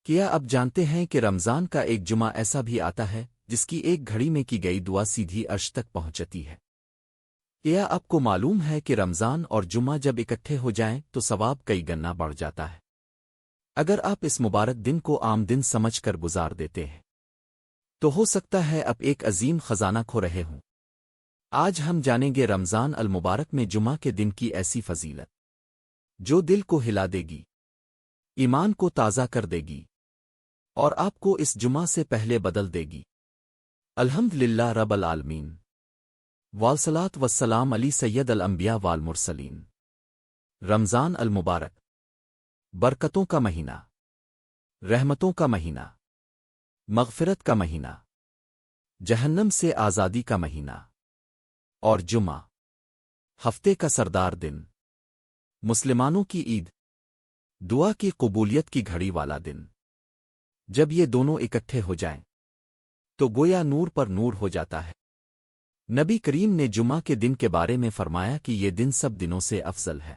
کیا اب جانتے ہیں کہ رمضان کا ایک جمعہ ایسا بھی آتا ہے جس کی ایک گھڑی میں کی گئی دعا سیدھی عرش تک پہنچتی ہے؟ کیا آپ کو معلوم ہے کہ رمضان اور جمعہ جب اکٹھے ہو جائیں تو ثواب کئی گنا بڑھ جاتا ہے؟ اگر آپ اس مبارک دن کو عام دن سمجھ کر گزار دیتے ہیں تو ہو سکتا ہے اب ایک عظیم خزانہ کھو رہے ہوں۔ آج ہم جانیں گے رمضان المبارک میں جمعہ کے دن کی ایسی فضیلت جو دل کو ہلا دے گی، ایمان کو تازہ کر دے گی اور آپ کو اس جمعہ سے پہلے بدل دے گی۔ الحمدللہ رب العالمین، والصلاۃ والسلام علی سید الانبیاء والمرسلین۔ رمضان المبارک، برکتوں کا مہینہ، رحمتوں کا مہینہ، مغفرت کا مہینہ، جہنم سے آزادی کا مہینہ، اور جمعہ، ہفتے کا سردار دن، مسلمانوں کی عید، دعا کی قبولیت کی گھڑی والا دن۔ جب یہ دونوں اکٹھے ہو جائیں تو گویا نور پر نور ہو جاتا ہے۔ نبی کریم نے جمعہ کے دن کے بارے میں فرمایا کہ یہ دن سب دنوں سے افضل ہے۔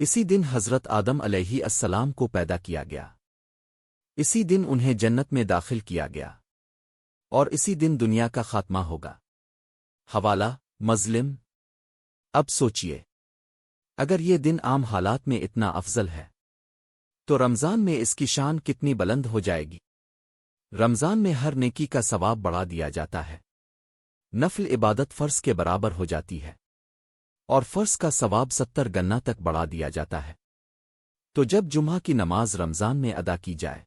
اسی دن حضرت آدم علیہ السلام کو پیدا کیا گیا، اسی دن انہیں جنت میں داخل کیا گیا، اور اسی دن دنیا کا خاتمہ ہوگا۔ حوالہ مظلم۔ اب سوچئے، اگر یہ دن عام حالات میں اتنا افضل ہے تو رمضان میں اس کی شان کتنی بلند ہو جائے گی۔ رمضان میں ہر نیکی کا ثواب بڑھا دیا جاتا ہے، نفل عبادت فرض کے برابر ہو جاتی ہے، اور فرض کا ثواب 70 گنا تک بڑھا دیا جاتا ہے۔ تو جب جمعہ کی نماز رمضان میں ادا کی جائے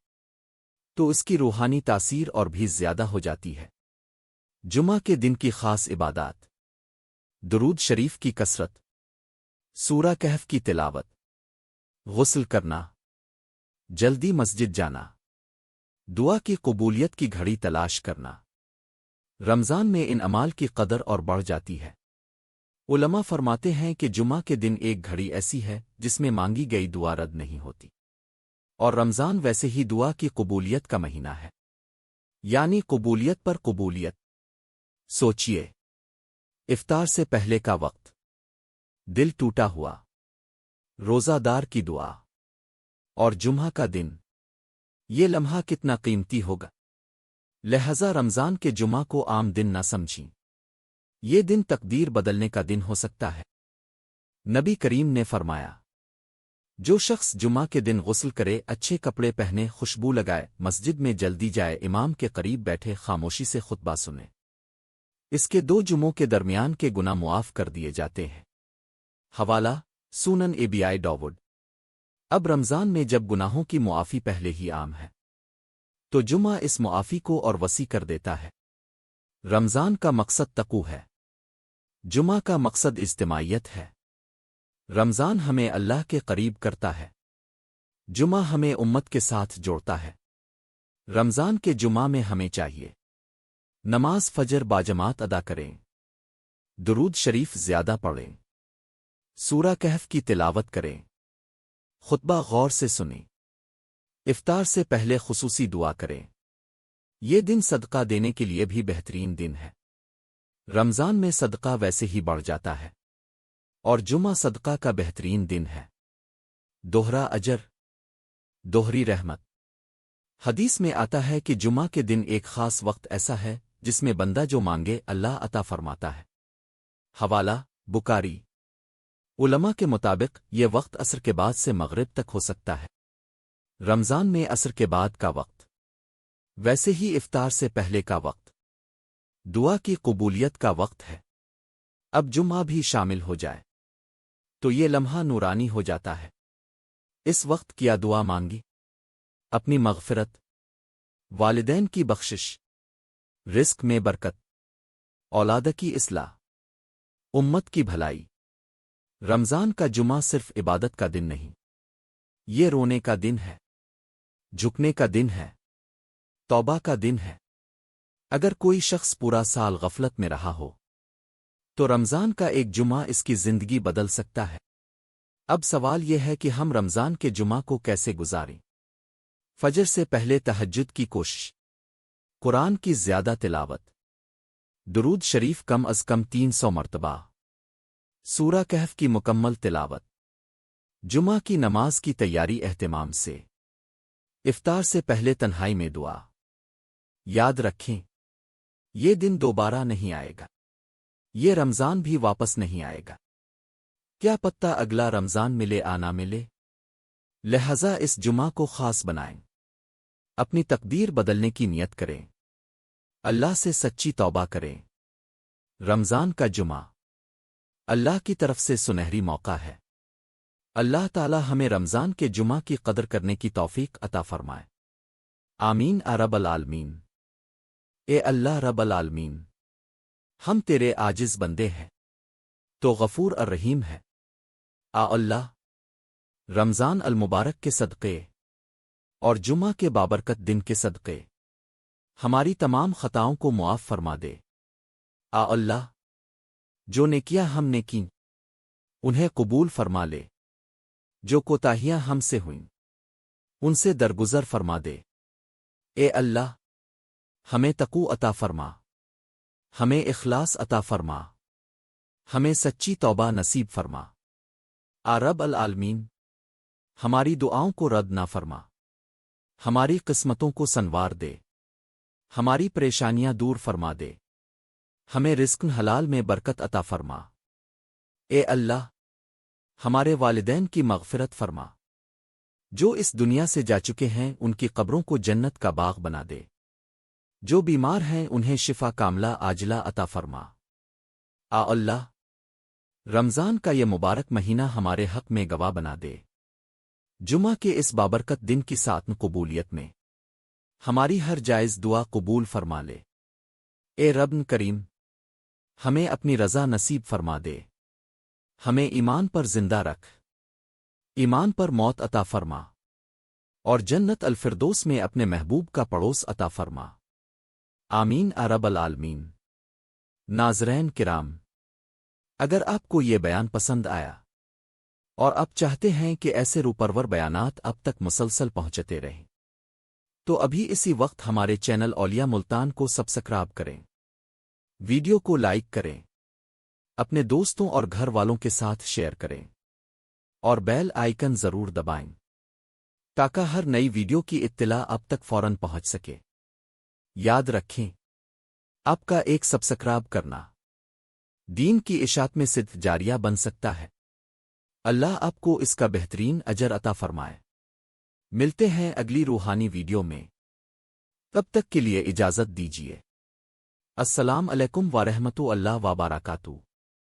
تو اس کی روحانی تاثیر اور بھی زیادہ ہو جاتی ہے۔ جمعہ کے دن کی خاص عبادات: درود شریف کی کثرت، سورہ کہف کی تلاوت، غسل کرنا، جلدی مسجد جانا، دعا کی قبولیت کی گھڑی تلاش کرنا۔ رمضان میں ان اعمال کی قدر اور بڑھ جاتی ہے۔ علماء فرماتے ہیں کہ جمعہ کے دن ایک گھڑی ایسی ہے جس میں مانگی گئی دعا رد نہیں ہوتی، اور رمضان ویسے ہی دعا کی قبولیت کا مہینہ ہے، یعنی قبولیت پر قبولیت۔ سوچئے، افطار سے پہلے کا وقت، دل ٹوٹا ہوا، روزہ دار کی دعا، اور جمعہ کا دن، یہ لمحہ کتنا قیمتی ہوگا۔ لہذا رمضان کے جمعہ کو عام دن نہ سمجھیں، یہ دن تقدیر بدلنے کا دن ہو سکتا ہے۔ نبی کریم نے فرمایا، جو شخص جمعہ کے دن غسل کرے، اچھے کپڑے پہنے، خوشبو لگائے، مسجد میں جلدی جائے، امام کے قریب بیٹھے، خاموشی سے خطبہ سنے، اس کے 2 جمعوں کے درمیان کے گناہ معاف کر دیے جاتے ہیں۔ حوالہ سنن ابی داؤد۔ اب رمضان میں جب گناہوں کی معافی پہلے ہی عام ہے تو جمعہ اس معافی کو اور وسیع کر دیتا ہے۔ رمضان کا مقصد تقوی ہے، جمعہ کا مقصد اجتماعیت ہے۔ رمضان ہمیں اللہ کے قریب کرتا ہے، جمعہ ہمیں امت کے ساتھ جوڑتا ہے۔ رمضان کے جمعہ میں ہمیں چاہیے نماز فجر باجماعت ادا کریں، درود شریف زیادہ پڑھیں، سورہ کہف کی تلاوت کریں، خطبہ غور سے سنیں، افطار سے پہلے خصوصی دعا کریں۔ یہ دن صدقہ دینے کے لیے بھی بہترین دن ہے۔ رمضان میں صدقہ ویسے ہی بڑھ جاتا ہے، اور جمعہ صدقہ کا بہترین دن ہے۔ دوہرا اجر، دوہری رحمت۔ حدیث میں آتا ہے کہ جمعہ کے دن ایک خاص وقت ایسا ہے جس میں بندہ جو مانگے اللہ عطا فرماتا ہے۔ حوالہ بخاری۔ علماء کے مطابق یہ وقت عصر کے بعد سے مغرب تک ہو سکتا ہے۔ رمضان میں عصر کے بعد کا وقت، ویسے ہی افطار سے پہلے کا وقت، دعا کی قبولیت کا وقت ہے۔ اب جمعہ بھی شامل ہو جائے تو یہ لمحہ نورانی ہو جاتا ہے۔ اس وقت کیا دعا مانگی؟ اپنی مغفرت، والدین کی بخشش، رزق میں برکت، اولاد کی اصلاح، امت کی بھلائی۔ رمضان کا جمعہ صرف عبادت کا دن نہیں، یہ رونے کا دن ہے، جھکنے کا دن ہے، توبہ کا دن ہے۔ اگر کوئی شخص پورا سال غفلت میں رہا ہو تو رمضان کا ایک جمعہ اس کی زندگی بدل سکتا ہے۔ اب سوال یہ ہے کہ ہم رمضان کے جمعہ کو کیسے گزاریں؟ فجر سے پہلے تہجد کی کوشش، قرآن کی زیادہ تلاوت، درود شریف کم از کم 300 مرتبہ، سورہ کہف کی مکمل تلاوت، جمعہ کی نماز کی تیاری اہتمام سے۔ افطار سے پہلے تنہائی میں دعا یاد رکھیں، یہ دن دوبارہ نہیں آئے گا، یہ رمضان بھی واپس نہیں آئے گا، کیا پتہ اگلا رمضان ملے آنا ملے، لہذا اس جمعہ کو خاص بنائیں، اپنی تقدیر بدلنے کی نیت کریں، اللہ سے سچی توبہ کریں۔ رمضان کا جمعہ اللہ کی طرف سے سنہری موقع ہے، اللہ تعالی ہمیں رمضان کے جمعہ کی قدر کرنے کی توفیق عطا فرمائے، آمین رب العالمین۔ اے اللہ رب العالمین، ہم تیرے عاجز بندے ہیں، تو غفور الرحیم ہے۔ اللہ، رمضان المبارک کے صدقے اور جمعہ کے بابرکت دن کے صدقے ہماری تمام خطاؤں کو معاف فرما دے۔ اللہ، جو نیکیاں ہم نے کیں انہیں قبول فرما لے، جو کوتاہیاں ہم سے ہوئیں ان سے درگزر فرما دے۔ اے اللہ، ہمیں تقوی عطا فرما، ہمیں اخلاص عطا فرما، ہمیں سچی توبہ نصیب فرما۔ رب العالمین، ہماری دعاؤں کو رد نہ فرما، ہماری قسمتوں کو سنوار دے، ہماری پریشانیاں دور فرما دے، ہمیں رزق حلال میں برکت عطا فرما۔ اے اللہ، ہمارے والدین کی مغفرت فرما، جو اس دنیا سے جا چکے ہیں ان کی قبروں کو جنت کا باغ بنا دے، جو بیمار ہیں انہیں شفا کاملہ عاجلہ عطا فرما۔ اللہ، رمضان کا یہ مبارک مہینہ ہمارے حق میں گواہ بنا دے، جمعہ کے اس بابرکت دن کی ساتھ قبولیت میں ہماری ہر جائز دعا قبول فرما لے۔ اے رب کریم، ہمیں اپنی رضا نصیب فرما دے، ہمیں ایمان پر زندہ رکھ، ایمان پر موت عطا فرما، اور جنت الفردوس میں اپنے محبوب کا پڑوس عطا فرما، آمین رب العالمین۔ ناظرین کرام، اگر آپ کو یہ بیان پسند آیا اور آپ چاہتے ہیں کہ ایسے روپرور بیانات اب تک مسلسل پہنچتے رہیں تو ابھی اسی وقت ہمارے چینل اولیاء ملتان کو سبسکرائب کریں، ویڈیو کو لائک کریں، اپنے دوستوں اور گھر والوں کے ساتھ شیئر کریں، اور بیل آئیکن ضرور دبائیں تاکہ ہر نئی ویڈیو کی اطلاع اب تک فوراً پہنچ سکے۔ یاد رکھیں، آپ کا ایک سبسکرائب کرنا دین کی اشاعت میں صدق جاریہ بن سکتا ہے۔ اللہ آپ کو اس کا بہترین اجر عطا فرمائے۔ ملتے ہیں اگلی روحانی ویڈیو میں، تب تک کے لیے اجازت دیجیے۔ السلام علیکم ورحمۃ اللہ وبرکاتہ۔